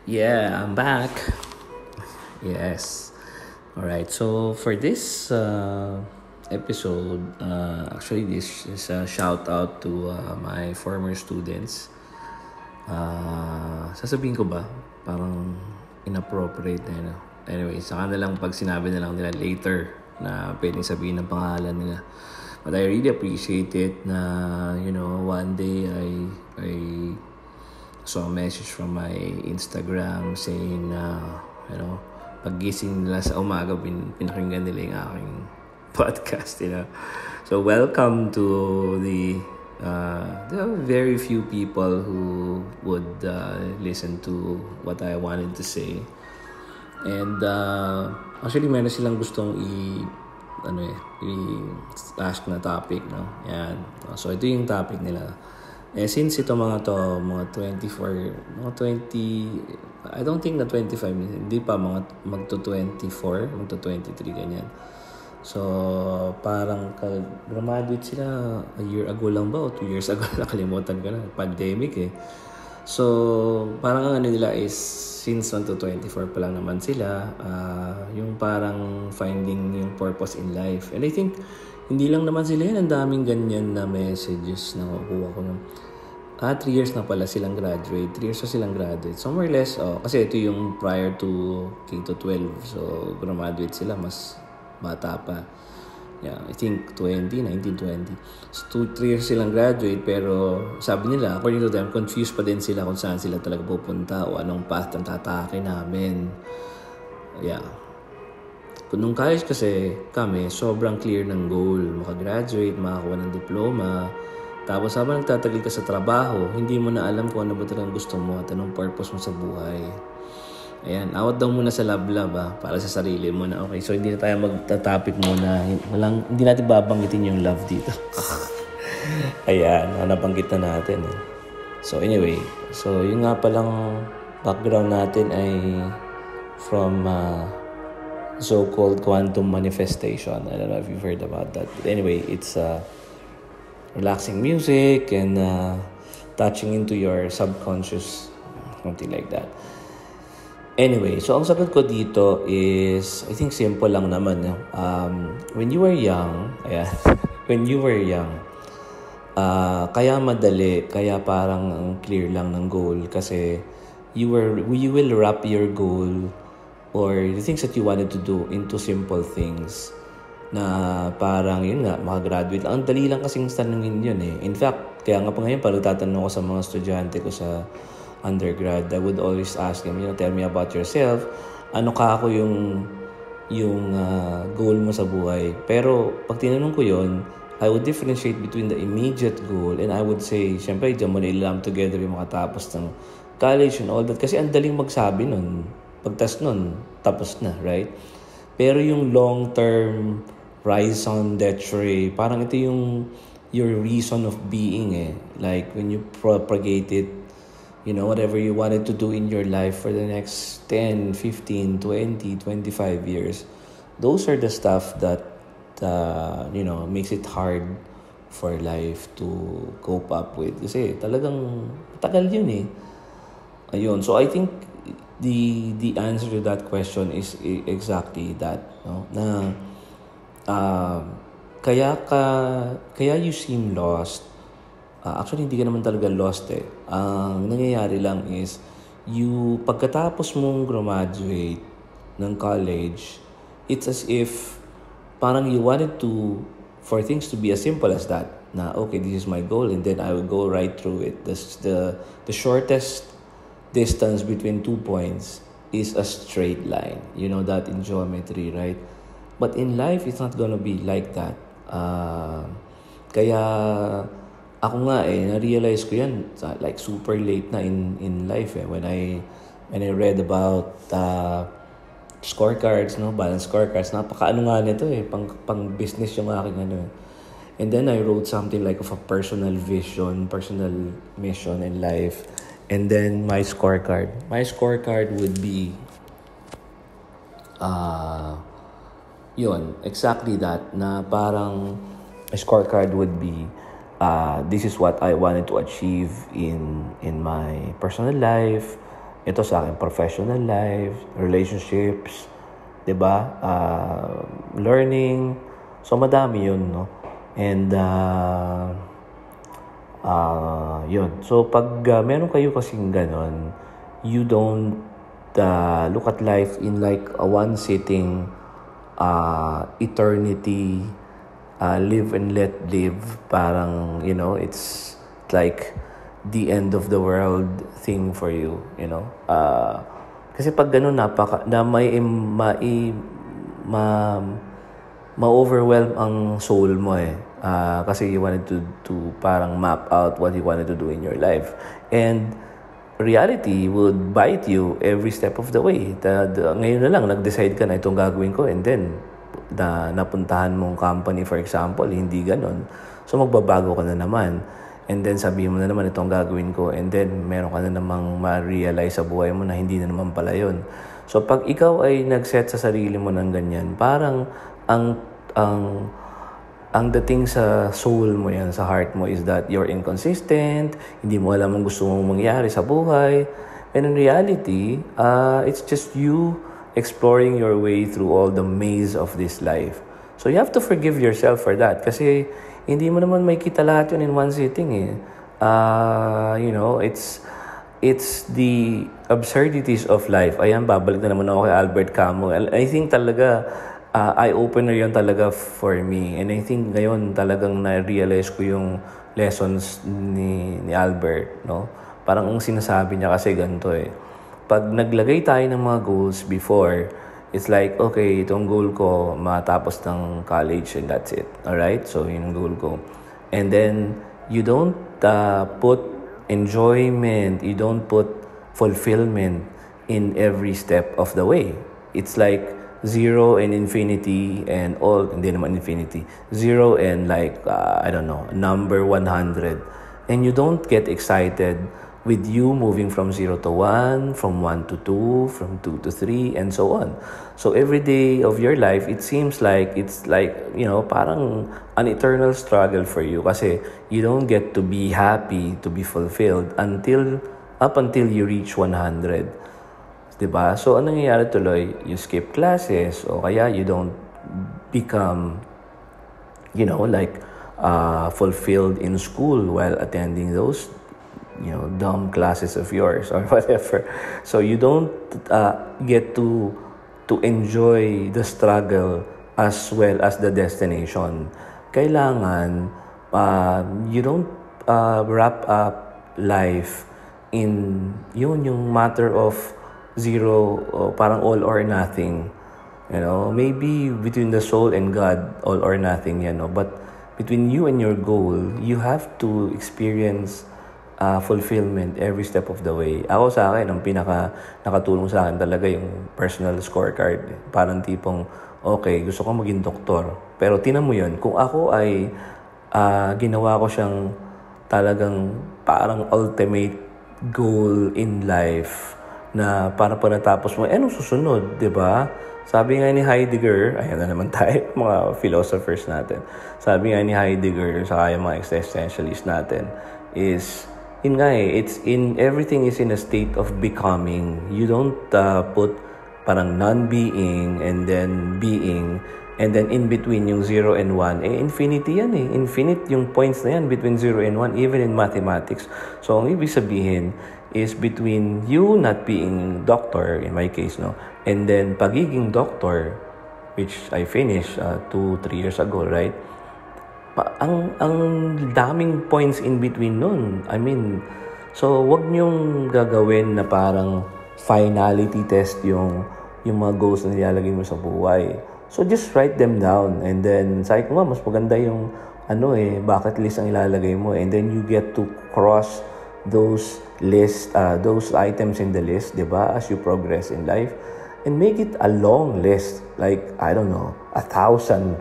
Yeah, I'm back. Yes. All right. So for this episode, actually, this is a shout out to my former students. Sasabihin ko ba? Parang inappropriate na yun. Anyway, saka na lang pag sinabi na lang nila later na pwedeng sabihin ng pangalan nila. But I really appreciate it na, one day I saw a message from my Instagram saying na, paggising nila sa umaga, pinakinggan nila yung aking podcast. So, welcome to there are very few people who would listen to what I wanted to say. And actually, meron silang gustong i-ask na topic, no? Yan. So, ito yung topic nila. Since ito mga 24, mga 20, I don't think na 25, hindi pa, mga magto-24, magto-23, ganyan. So, parang graduate sila a year ago lang ba o 2 years ago, nakalimutan ko na, pandemic eh. So, parang ang ano nila is, since 1 to 24 pa lang naman sila, yung parang finding yung purpose in life. And I think, hindi lang naman sila yan, ang daming ganyan na messages na nakukuha ko ng 3 years na pala silang graduate. 3 years na silang graduate. So, more or less, kasi ito yung prior to K-12. So, graduate sila, mas bata pa. Yeah, I think 19, 20. So, 3 years silang graduate, pero sabi nila, according to them, confused pa din sila kung saan sila talaga pupunta o anong path ang tatake namin. Yeah. Nung college kasi kami, sobrang clear ng goal. Makagraduate, makakuha ng diploma. Tapos habang nagtatagal ka sa trabaho, hindi mo na alam kung ano ba talagang gusto mo at anong purpose mo sa buhay. Ayan, awat daw muna sa love para sa sarili mo na okay. So, hindi na tayo magta-topic muna. Hindi natin babanggitin yung love dito. Ayan, nabanggit na natin. So, anyway. So, yung nga palang background natin ay from so-called quantum manifestation. I don't know if you've heard about that. But anyway, it's relaxing music and touching into your subconscious. Something like that. Anyway, so ang sagot ko dito is, I think simple lang naman. When you were young, kaya madali, kaya parang ang clear lang ng goal kasi you will wrap your goal or the things that you wanted to do into simple things na parang yun nga, makagraduate lang. Ang dali lang kasing tanungin yun eh. In fact, kaya nga pa ngayon, pag tatanong ko sa mga estudyante ko sa undergrad, I would always ask them, tell me about yourself. Ano ka ako yung goal mo sa buhay? Pero pag tinanong ko yun, I would differentiate between the immediate goal and I would say, syempre, diyan mo na ilam together yung makatapos ng college and all that. Kasi ang daling magsabi nun. Pagtas nun, tapos na, right? Pero yung long-term rise on that tree, parang ito yung your reason of being eh. Like when you propagate it, whatever you wanted to do in your life for the next 10, 15, 20, 25 years, those are the stuff that, makes it hard for life to cope up with. Kasi talagang tagal yun eh. Ayun. So I think the answer to that question is exactly that. No? Na kaya you seem lost. Actually, hindi ka naman talaga lost eh. Ang nangyayari lang is, pagkatapos mong graduate ng college, it's as if parang you wanted for things to be as simple as that. Na, okay, this is my goal and then I will go right through it. The shortest distance between 2 points is a straight line. You know that in geometry, right? But in life, it's not gonna be like that. Kaya ako nga na-realize ko yan like super late na in life when I read about scorecards, balance scorecards. Napaka-ano nga nito pang business yung aking ano. And then I wrote something like of a personal vision, personal mission in life. And then my scorecard would be yun, exactly that, na parang a scorecard would be this is what I wanted to achieve in my personal life, Ito sa akin, professional life, relationships, 'di ba? Learning. So madami 'yun, no? And yun. So pag meron kayo kasing ganon, you don't look at life in like a one sitting eternity, live and let live. Parang, it's like the end of the world thing for you, kasi pag ganun, ma ma-overwhelm ang soul mo eh. Kasi you wanted to parang map out what you wanted to do in your life. And reality would bite you every step of the way. Ngayon na lang, nag-decide ka na itong gagawin ko, and then napuntahan mong company, for example, hindi ganon. So magbabago ka na naman. And then sabihin mo na naman itong gagawin ko, and then meron ka na namang ma-realize sa buhay mo na hindi na naman pala yun. So pag ikaw ay nag-set sa sarili mo ng ganyan, parang ang ang dating sa soul mo yan, sa heart mo, is that you're inconsistent, hindi mo alam ang gusto mong mangyari sa buhay. And in reality, it's just you exploring your way through all the maze of this life. So you have to forgive yourself for that, kasi hindi mo naman may kita lahat yun in one sitting eh. It's the absurdities of life. Ayan, babalik na naman ako kay Albert Camus. I think talaga, eye-opener yun talaga for me. And I think ngayon talagang na-realize ko yung lessons ni Albert, no? Parang ang sinasabi niya kasi ganito eh. Pag naglagay tayo ng mga goals before, it's like, okay, itong goal ko, matapos ng college and that's it. Alright? So, yun ang goal ko. And then, you don't put enjoyment, you don't put fulfillment in every step of the way. It's like 0 and infinity and all, hindi naman infinity, 0 and like, number 100. And you don't get excited with you moving from 0 to 1, from 1 to 2, from 2 to 3, and so on. So every day of your life, it seems like it's like, parang an eternal struggle for you, kasi you don't get to be happy, to be fulfilled up until you reach 100. Diba? So anong nangyayari tuloy? You skip classes, o kaya you don't become, fulfilled in school while attending those dumb classes of yours or whatever. So you don't get to enjoy the struggle as well as the destination. Kailangan you don't wrap up life in yung matter of 0, parang all or nothing. Maybe between the soul and God, all or nothing, but between you and your goal, you have to experience fulfillment every step of the way. Ako sa akin, ang nakatulong sa akin talaga yung personal scorecard. Parang tipong, okay, gusto ko maging doktor. Pero tinan mo yun, kung ako ay ginawa ko siyang talagang parang ultimate goal in life, na para pa natapos mo, anong susunod, di ba? Sabi nga ni Heidegger, ayan na naman tayo, mga philosophers natin. Sabi nga ni Heidegger, saka yung mga existentialists natin, is, yun nga it's everything is in a state of becoming. You don't put parang non-being and then being, and then in between yung 0 and 1, infinity yan eh. Infinite yung points na yan between 0 and 1, even in mathematics. So, ang ibig sabihin is between you not being doctor, in my case, no, and then pagiging doctor, which I finished 2-3 years ago, right? Ang daming points in between nun. I mean, so wag niyong gagawin na parang finality test yung mga goals na nilalagay mo sa buhay. So just write them down, and then sabi ko nga, mas maganda yung bucket list ang ilalagay mo, and then you get to cross those items in the list, diba, as you progress in life. And make it a long list, like, 1,000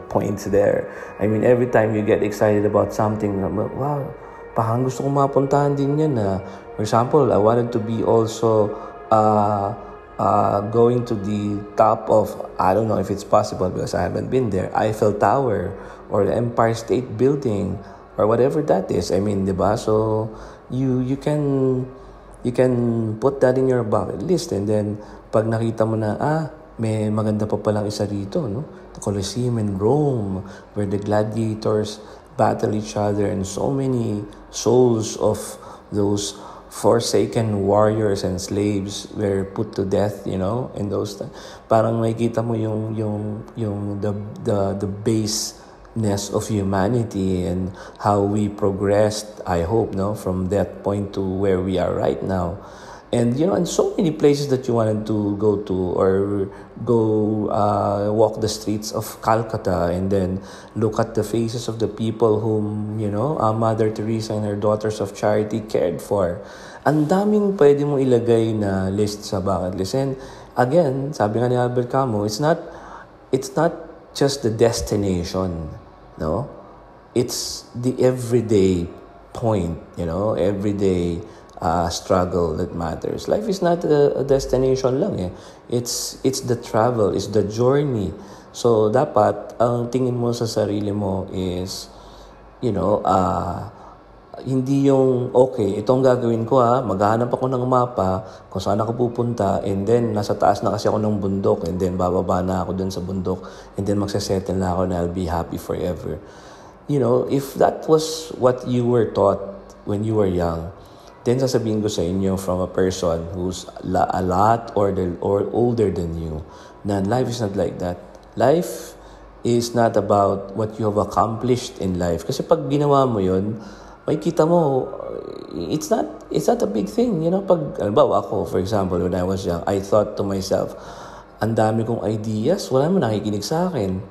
points there. I mean, every time you get excited about something, wow, parang gusto kong mapuntahan din yan. For example, I wanted to be also going to the top of, I don't know if it's possible because I haven't been there, Eiffel Tower or the Empire State Building or whatever that is. I mean, diba? So, you can you can put that in your bucket list, and then pag nakita mo na, may maganda pa palang isa rito, no? The Colosseum in Rome, where the gladiators battle each other, and so many souls of those forsaken warriors and slaves were put to death, in those times. Parang makikita mo yung the baseness of humanity and how we progressed, I hope, no, from that point to where we are right now. And and so many places that you wanted to go to, or go walk the streets of Calcutta, and then look at the faces of the people whom Mother Teresa and her Daughters of Charity cared for. Ang daming pwede mong ilagay na list sa bucket list. And again, sabi nga ni Albert Camus, it's not just the destination, no? It's the everyday point, everyday struggle that matters. Life is not a destination lang. It's the travel, it's the journey. So dapat ang tingin mo sa sarili mo is hindi yung okay, itong gagawin ko maghahanap ako ng mapa kung saan ako pupunta, and then nasa taas na kasi ako ng bundok, and then bababa na ako dun sa bundok, and then magsasettle na ako na I'll be happy forever. If that was what you were taught when you were young, then sasabihin ko sa inyo from a person who's a lot older than you, na life is not like that. Life is not about what you have accomplished in life. Kasi pag ginawa mo yun, makikita mo, it's not a big thing. Pag, halimbawa ako, for example, when I was young, I thought to myself, ang dami kong ideas, wala mo nakikinig sa akin.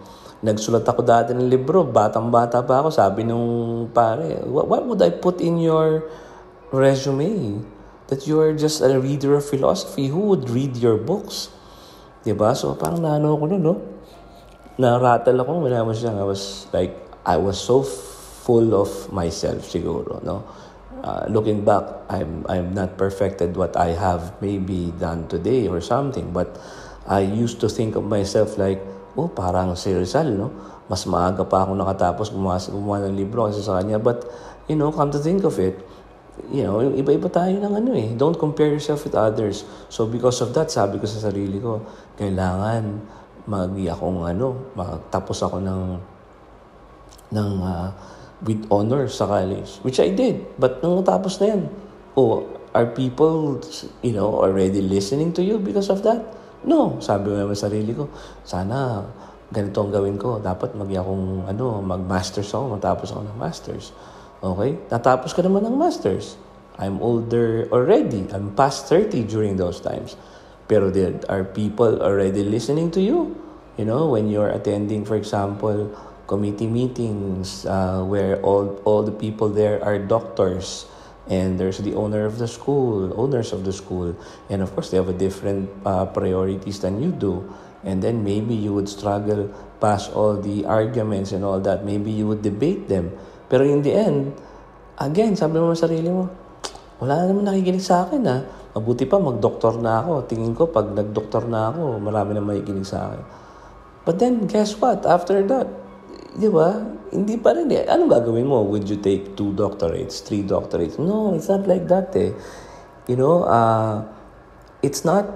Nagsulat ako dati ng libro, batang-bata pa ako, sabi nung pare, what would I put in your resume? That you are just a reader of philosophy. Who would read your books? Diba? So parang naano ko nun, no? Narattle ako when I was young. I was so full of myself siguro, no? Looking back, I'm not perfected what I have maybe done today or something, but I used to think of myself like, parang si Rizal, no? Mas maaga pa ako nakatapos gumawa ng libro kasi sa kanya. But, come to think of it, iba-iba tayo ng Don't compare yourself with others. So because of that, sabi ko sa sarili ko, kailangan magtapos ako ng with honors sa college, which I did. But nung natapos na yan, are people, already listening to you because of that? No. Sabi ko naman sa sarili ko, sana ganito ang gawin ko. Dapat mag-masters ako, matapos ako ng masters. Okay? Natapos ko naman ng masters. I'm older already. I'm past 30 during those times. Pero there are people already listening to you. When you're attending, for example, committee meetings where all the people there are doctors, and there's the owners of the school, and of course they have a different priorities than you do. And then maybe you would struggle past all the arguments and all that. Maybe you would debate them. Pero in the end, again, sabi mo sa sarili mo, wala naman nakikinig sa akin Mabuti pa, mag-doktor na ako. Tingin ko, pag nag-doktor na ako, marami na makikinig sa akin. But then, guess what? After that, di ba? Hindi pa rin Anong gagawin mo? Would you take 2 doctorates, 3 doctorates? No, it's not like that It's not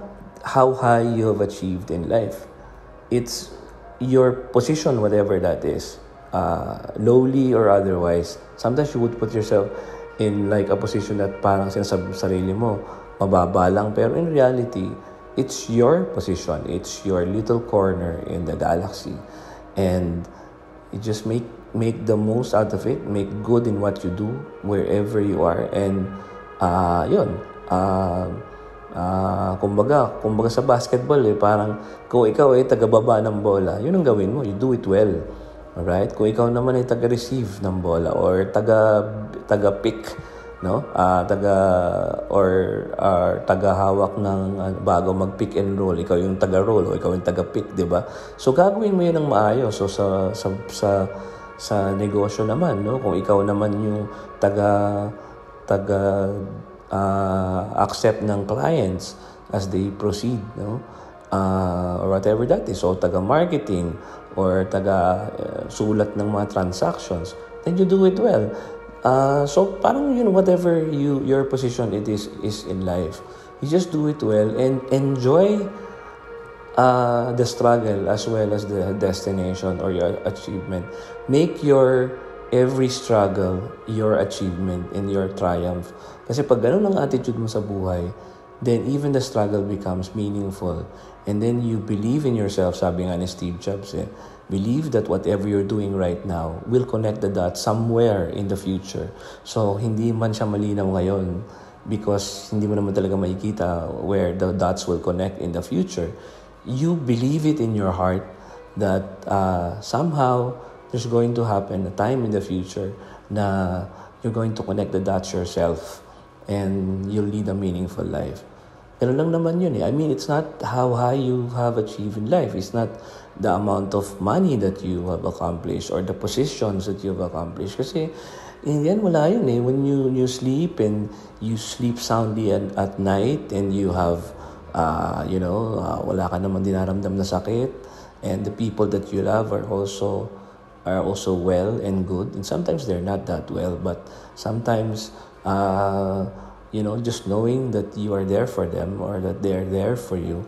how high you have achieved in life. It's your position, whatever that is. Lowly or otherwise. Sometimes you would put yourself in like a position that parang sinasabi sa sarili mo, mababa lang. Pero in reality, it's your position. It's your little corner in the galaxy. And you just make the most out of it. Make good in what you do, wherever you are. And, kumbaga sa basketball, parang kung ikaw taga-baba ng bola, yun ang gawin mo. You do it well. Alright? Kung ikaw naman ay taga-receive ng bola or taga-pick, no? Taga-hawak ng bago mag-pick and roll, ikaw yung taga-roll o ikaw yung taga-pick, 'di ba? So gagawin mo 'yun ng maayos. So sa negosyo naman, no? Kung ikaw naman yung accept ng clients as they proceed, no? Or whatever that is, so taga-marketing or taga-sulat ng mga transactions, then you do it well. So parang whatever your position it is in life, you just do it well and enjoy the struggle as well as the destination or your achievement. Make your every struggle your achievement and your triumph. Kasi pag ganun ang attitude mo sa buhay, then even the struggle becomes meaningful. And then you believe in yourself, sabi nga ni Steve Jobs, believe that whatever you're doing right now will connect the dots somewhere in the future. So, hindi man siya malinaw ngayon because hindi mo naman talaga makikita where the dots will connect in the future. You believe it in your heart that somehow there's going to happen a time in the future na you're going to connect the dots yourself and you'll lead a meaningful life. Ganun lang naman yun I mean, it's not how high you have achieved in life. It's not the amount of money that you have accomplished or the positions that you have accomplished. Kasi in the end, wala yun When you sleep and you sleep soundly at night and you have, wala ka naman dinaramdam na sakit and the people that you love are also well and good. And sometimes they're not that well, but sometimes, just knowing that you are there for them or that they're there for you,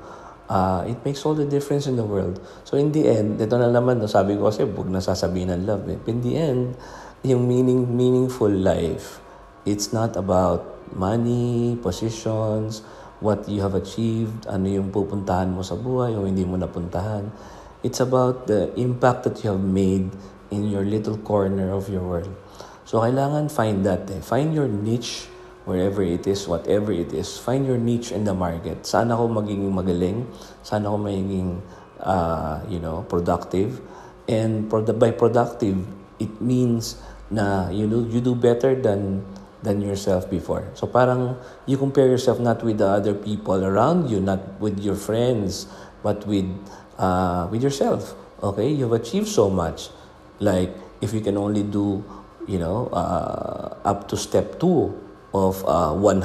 it makes all the difference in the world. So in the end, ito na naman, sabi ko kasi, huwag na sasabihin ng love. In the end, yung meaningful life, it's not about money, positions, what you have achieved, ano yung pupuntahan mo sa buhay o hindi mo napuntahan. It's about the impact that you have made in your little corner of your world. So kailangan find that. Find your niche wherever it is, whatever it is. Find your niche in the market. Saan ako magiging magaling? Saan ako magiging, productive? And by productive, it means na you do better than yourself before. So parang you compare yourself not with the other people around you, not with your friends, but with yourself. Okay, you've achieved so much. Like if you can only do, up to step 2 of 100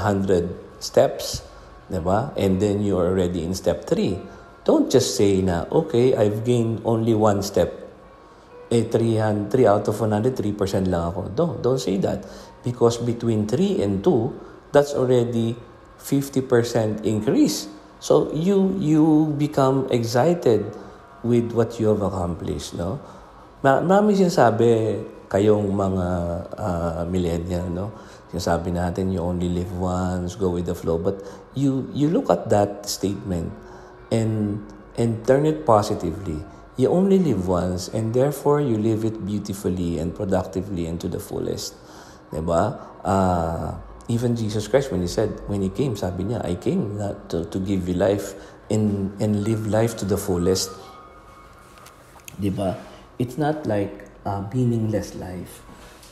steps, diba? And then you're already in step 3. Don't just say na, okay, I've gained only 1 step. 3 out of 100, 3% lang ako. Don't say that. Because between 3 and 2, that's already 50% increase. So you become excited with what you have accomplished, no? Marami sinasabi kayong mga millennial, no? Sinasabi natin, you only live once, go with the flow. But you look at that statement and turn it positively. You only live once and therefore you live it beautifully and productively and to the fullest. Diba? Even Jesus Christ, when he came, sabi niya, I came not to give you life and live life to the fullest. Diba? It's not like a meaningless life.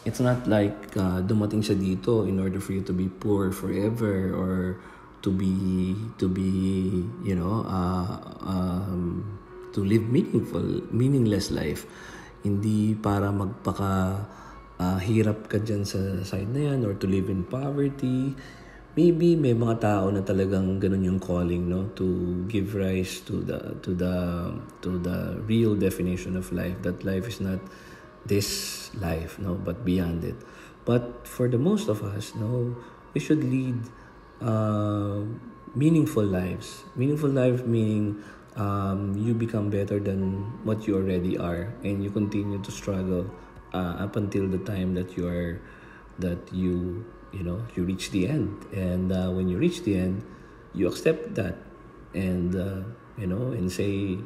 It's not like dumating siya dito in order for you to be poor forever or to live meaningless life. Hindi para hirap ka dyan sa side na yan or to live in poverty. Maybe may mga tao na talagang ganun yung calling, no, to give rise to the real definition of life, that life is not this life, no, but beyond it. But for the most of us, no, we should lead meaningful lives. Meaningful life meaning you become better than what you already are, and you continue to struggle up until the time that you reach the end. And when you reach the end, you accept that, and and say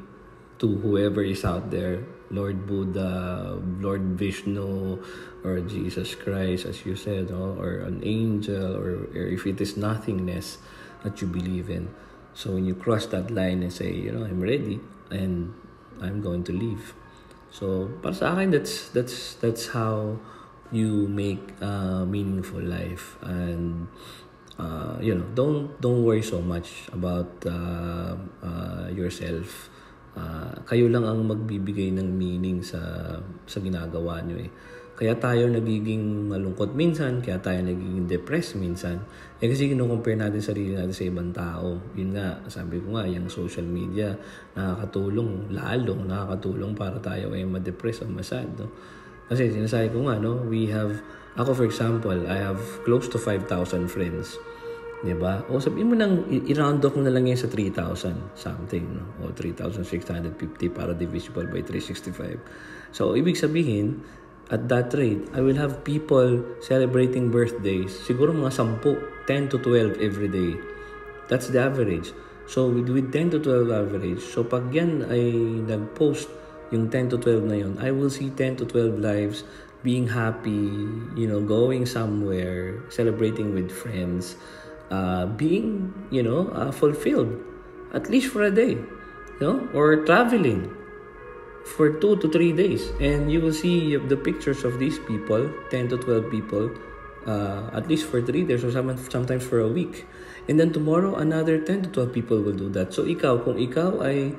to whoever is out there, Lord Buddha, Lord Vishnu, or Jesus Christ, as you said, or an angel, or if it is nothingness that you believe in. So when you cross that line and say, I'm ready and I'm going to leave. So para sa akin, that's how you make a meaningful life. And don't worry so much about yourself. Kayo lang ang magbibigay ng meaning sa ginagawa nyo Kaya tayo nagiging malungkot minsan, kaya tayo nagiging depressed minsan. Kasi kino-compare natin sarili natin sa ibang tao. Yun nga, sabi ko nga, yung social media nakakatulong para tayo ay ma-depress o ma-sad, no? Kasi sinasabi ko nga, no, we have Ako, for example, I have close to 5,000 friends. Diba? O sabihin mo nang, i-round off mo na lang yan sa 3,000 something, no? O 3,650 para divisible by 365. So, ibig sabihin, at that rate, I will have people celebrating birthdays, siguro mga 10 to 12 every day. That's the average. So, with 10 to 12 average, so pag yan ay nag-post yung 10 to 12 na yun, I will see 10 to 12 lives being happy, going somewhere, celebrating with friends, being, fulfilled, at least for a day, or traveling for 2 to 3 days. And you will see the pictures of these people, 10 to 12 people, at least for 3 days or sometimes for a week. And then tomorrow, another 10 to 12 people will do that. So kung ikaw ay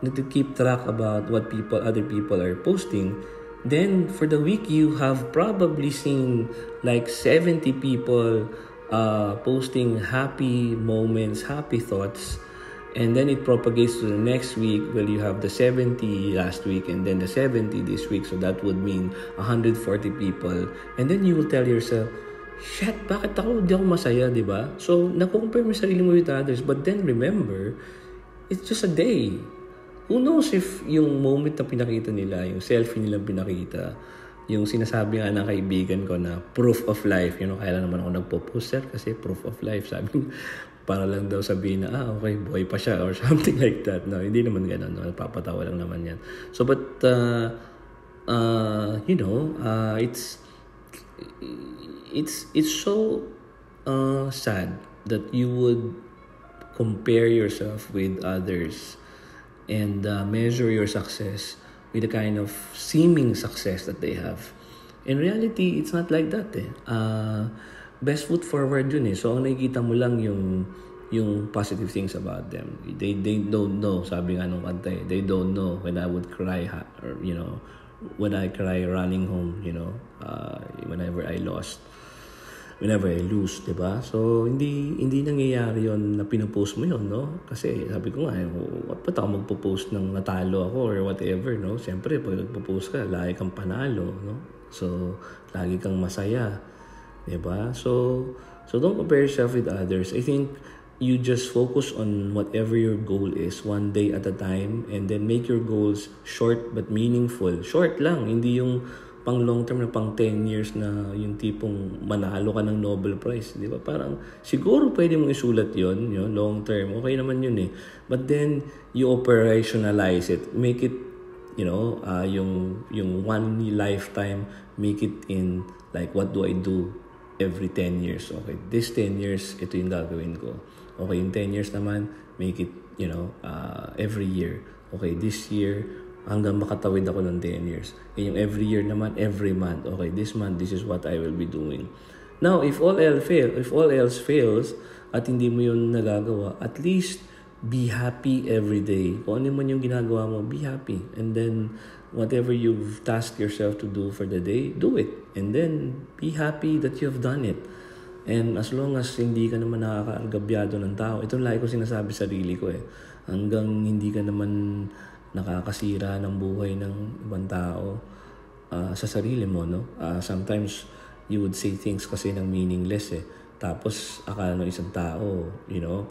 nag-keep track about what other people are posting, then for the week, you have probably seen like 70 people posting happy moments, happy thoughts. And then it propagates to the next week. Well, you have the 70 last week and then the 70 this week. So that would mean 140 people. And then you will tell yourself, shit, bakit di ako masaya, di ba? So, na-compare mo sarili mo with others. But then remember, it's just a day. Who knows if yung moment na pinakita nila, yung selfie nilang pinakita, yung sinasabi nga ng kaibigan ko na proof of life, kaya lang naman ako nagpo-post, sir, kasi proof of life, sabi para lang daw sabihin na, okay, buhay pa siya, or something like that. No, hindi naman ganun, no? Papatawa lang naman yan. So, but, it's so sad that you would compare yourself with others and measure your success with the kind of seeming success that they have. In reality, it's not like that best foot forward yun So, ang nakikita mo lang yung positive things about them. They don't know, sabi nga nung kanta they don't know when I would cry, or, when I cry running home, whenever I lost. Whenever I lose, diba? So, hindi nangyayari yon na pinopost mo yon, no? Kasi sabi ko nga, ba't ako magpo-post ng natalo ako or whatever, no? Siyempre, pag nagpo-post ka, lagi kang panalo, no? So, lagi kang masaya, diba? So don't compare yourself with others. I think you just focus on whatever your goal is, one day at a time, and then make your goals short but meaningful. Short lang, hindi yung pang long term na pang 10 years na yung tipong manalo ka ng Nobel Prize, di ba? Parang siguro pwede mong isulat yon, long term, okay naman yun But then you operationalize it, make it, yung one lifetime, make it in like, what do I do every 10 years? Okay, this 10 years, ito yung gagawin ko. Okay, yung 10 years naman, make it, every year. Okay, this year, hanggang makatawid ako ng 10 years. And yung every year naman, every month. Okay, this month, this is what I will be doing. Now, if all else fails, at hindi mo yun nagagawa, at least be happy every day. Kung ano man yung ginagawa mo, be happy. And then, whatever you've tasked yourself to do for the day, do it. And then, be happy that you've done it. And as long as hindi ka naman nakakaargabyado ng tao, ito lagi ko sinasabi sa sarili ko hanggang hindi ka naman nakakasira ng buhay ng ibang tao sa sarili mo, no? Sometimes you would say things kasi ng meaningless Tapos akala ng isang tao,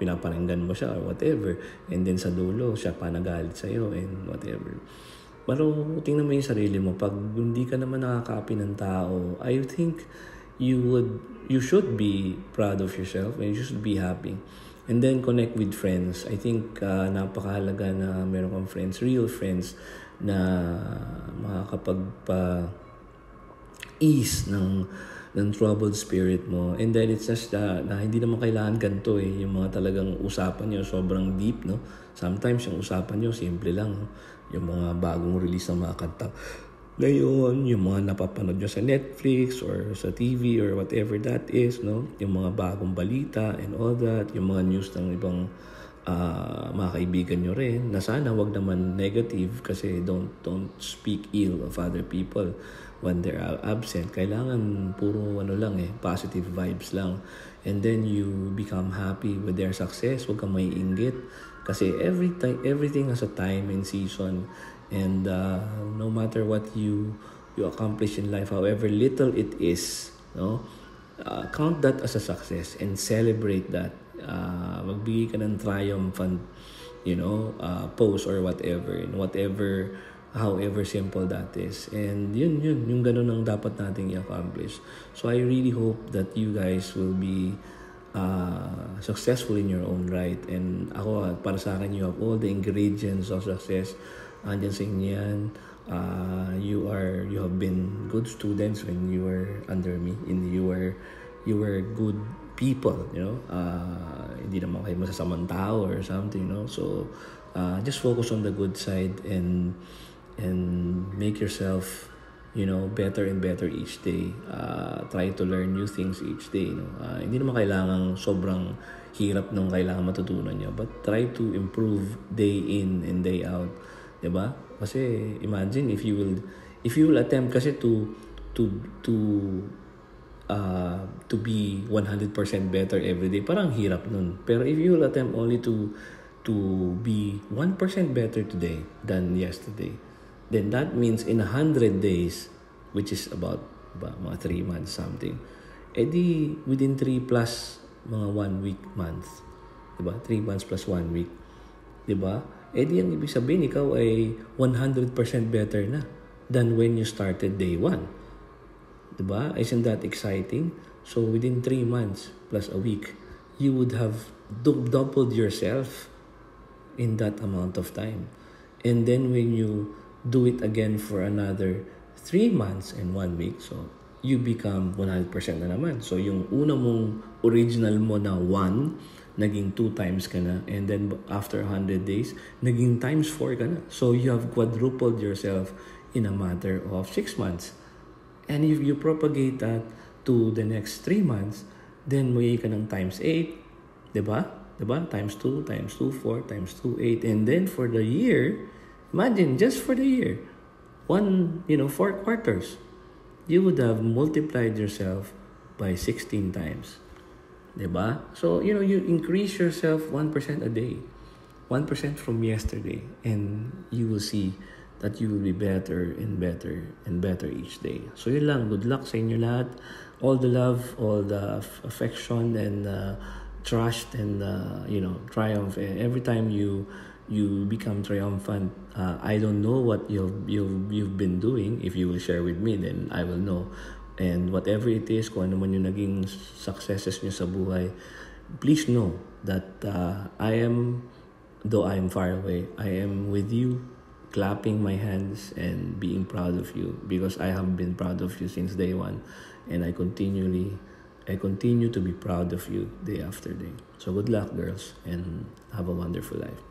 pinaparinggan mo siya or whatever, and then sa dulo siya pa nagalit sa iyo and whatever. Pero tingnan mo yung sarili mo, pag hindi ka naman nakakaapi ng tao, I think you should be proud of yourself and you should be happy. And then connect with friends. I think napakahalaga na meron kang friends, real friends na makakapag-ease ng troubled spirit mo. And then it's just na hindi naman kailangan ganito yung mga talagang usapan nyo sobrang deep, no? Sometimes yung usapan nyo simple lang, no? Yung mga bagong release ng mga kanta ngayon, yung mga napapanood nyo sa Netflix or sa TV or whatever that is, no? Yung mga bagong balita and all that, yung mga news ng ibang mga kaibigan nyo rin, na sana wag naman negative kasi don't speak ill of other people when they're absent. Kailangan puro positive vibes lang. And then you become happy with their success. Wag kang maiinggit kasi everything has a time and season. And no matter what you accomplish in life, however little it is, no? Count that as a success and celebrate that. Magbigay ka ng triumphant, post or whatever, however simple that is. And yun, yung ganun ang dapat nating i-accomplish. So I really hope that you guys will be successful in your own right. And ako, para sa akin, you have all the ingredients of success. Andyan sa inyo yan. You have been good students when you were under me, and you were good people, hindi naman kayo masasamang tao or something, so just focus on the good side and make yourself better and better each day. Try to learn new things each day, hindi naman kailangang sobrang hirap nung kailangan matutunan nyo, but try to improve day in and day out, diba? Kasi imagine if you will attempt kasi to be 100% better every day, parang hirap nun. Pero if you will attempt only to be 1% better today than yesterday, then that means in 100 days, which is about mga 3 months something, edi within 3 plus mga 1 week month, diba? 3 months plus 1 week, diba? Edi ang ibig sabihin, ikaw ay 100% better na than when you started day 1. Diba? Isn't that exciting? So within 3 months plus a week, you would have doubled yourself in that amount of time. And then when you do it again for another 3 months and 1 week, so you become 100% na naman. So yung una mong original mo na 1, naging 2 times ka na. And then after 100 days, naging times 4 ka na. So you have quadrupled yourself in a matter of 6 months. And if you propagate that to the next 3 months, then magiging ka ng times 8, diba? Times 2, 4, times 2, 8. And then for the year, imagine, just for the year, 4 quarters, you would have multiplied yourself by 16 times. Diba? So, you increase yourself 1% a day. 1% from yesterday. And you will see that you will be better and better and better each day. So yun lang, good luck sa inyo lahat. All the love, all the affection and trust and triumph. And every time you become triumphant, I don't know what you've been doing. If you will share with me, then I will know. And whatever it is, kung ano man yung naging successes nyo sa buhay, please know that though I am far away, I am with you, clapping my hands and being proud of you, because I have been proud of you since day 1, and I continue to be proud of you day after day. So good luck, girls, and have a wonderful life.